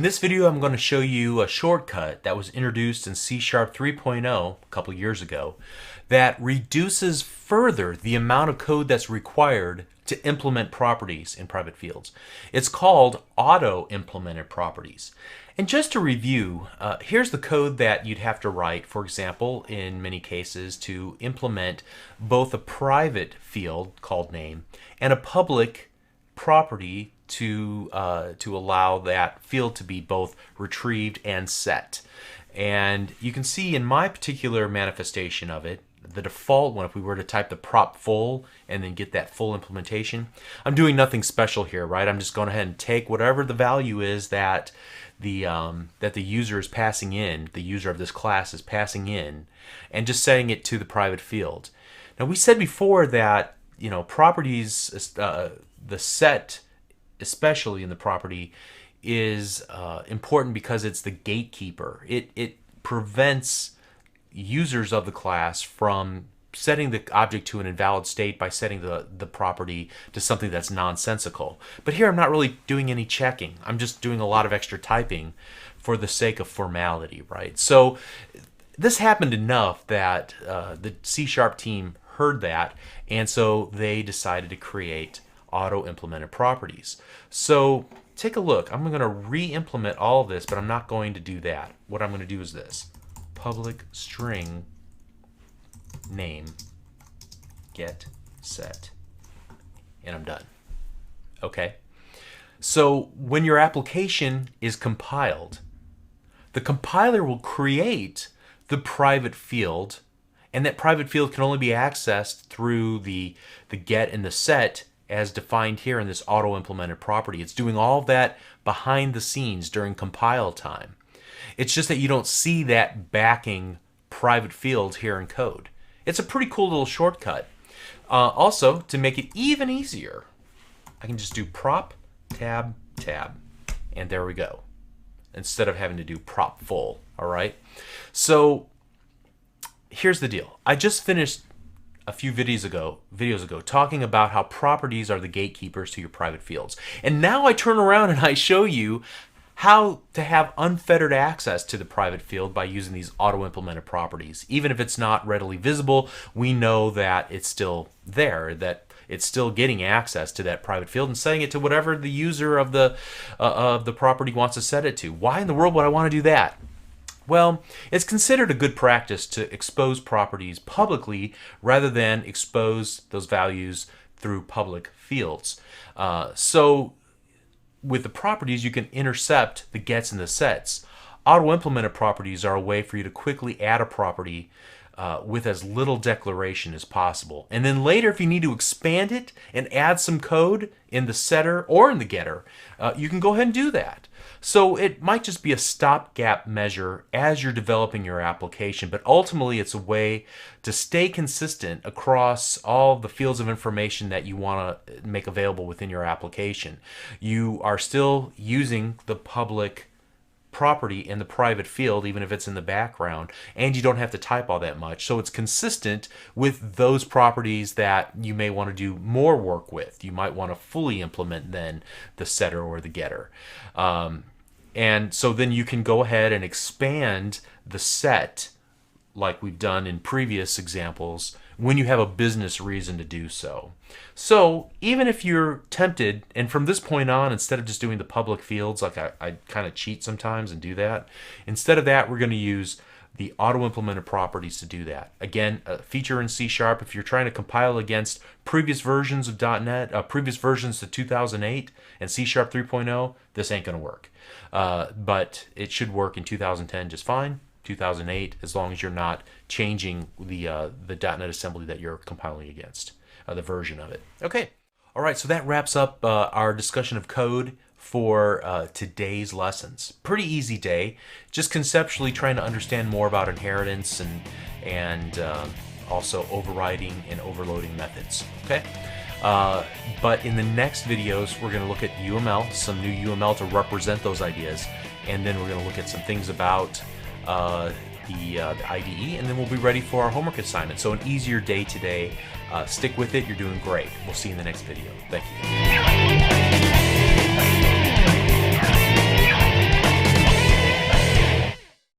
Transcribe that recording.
this video, I'm going to show you a shortcut that was introduced in C# 3.0 a couple years ago that reduces further the amount of code that's required to implement properties in private fields. It's called auto-implemented properties. And just to review, here's the code that you'd have to write, for example, in many cases, to implement both a private field called name and a public property to allow that field to be both retrieved and set. And you can see in my particular manifestation of it, the default one, if we were to type the prop full and then get that full implementation, I'm doing nothing special here, right? I'm just going ahead and take whatever the value is that the user is passing in, the user of this class is passing in, and just setting it to the private field. Now we said before that, you know, properties, the set, especially in the property, is important because it's the gatekeeper. It prevents users of the class from setting the object to an invalid state by setting the property to something that's nonsensical. But here I'm not really doing any checking. I'm just doing a lot of extra typing for the sake of formality, right? So this happened enough that the C# team heard that, and so they decided to create auto-implemented properties. So take a look. I'm going to re-implement all of this, but I'm not going to do that. What I'm going to do is this: public string name get set, and I'm done. Okay, so when your application is compiled, the compiler will create the private field, and that private field can only be accessed through the get and the set as defined here in this auto-implemented property. It's doing all of that behind the scenes during compile time. It's just that you don't see that backing private field here in code. It's a pretty cool little shortcut. Also, to make it even easier, I can just do prop tab tab, and there we go, instead of having to do prop full. All right, so here's the deal. I just finished a few videos ago talking about how properties are the gatekeepers to your private fields. And now I turn around and I show you how to have unfettered access to the private field by using these auto-implemented properties. Even if it's not readily visible, we know that it's still there, that it's still getting access to that private field and setting it to whatever the user of the property wants to set it to. Why in the world would I want to do that? Well, it's considered a good practice to expose properties publicly rather than expose those values through public fields. So with the properties, you can intercept the gets and the sets. Auto-implemented properties are a way for you to quickly add a property with as little declaration as possible. And then later, if you need to expand it and add some code in the setter or in the getter, you can go ahead and do that. So it might just be a stopgap measure as you're developing your application, but ultimately it's a way to stay consistent across all the fields of information that you want to make available within your application. You are still using the public property in the private field, even if it's in the background, and you don't have to type all that much. So it's consistent with those properties that you may want to do more work with. You might want to fully implement then the setter or the getter. And so then you can go ahead and expand the set like we've done in previous examples when you have a business reason to do so. So even if you're tempted, and from this point on, instead of just doing the public fields, like I kind of cheat sometimes and do that, instead of that, we're going to use the auto-implemented properties to do that. Again, a feature in C#, if you're trying to compile against previous versions of .NET, previous versions to 2008 and C# 3.0, this ain't going to work. But it should work in 2010 just fine, 2008, as long as you're not changing the .NET assembly that you're compiling against, the version of it. Okay. All right, so that wraps up our discussion of code for today's lessons. Pretty easy day, just conceptually trying to understand more about inheritance and also overriding and overloading methods. Okay, but in the next videos we're going to look at UML, some new UML to represent those ideas, and then we're going to look at some things about the IDE, and then we'll be ready for our homework assignment. So an easier day today. Stick with it. You're doing great. We'll see you in the next video. Thank you.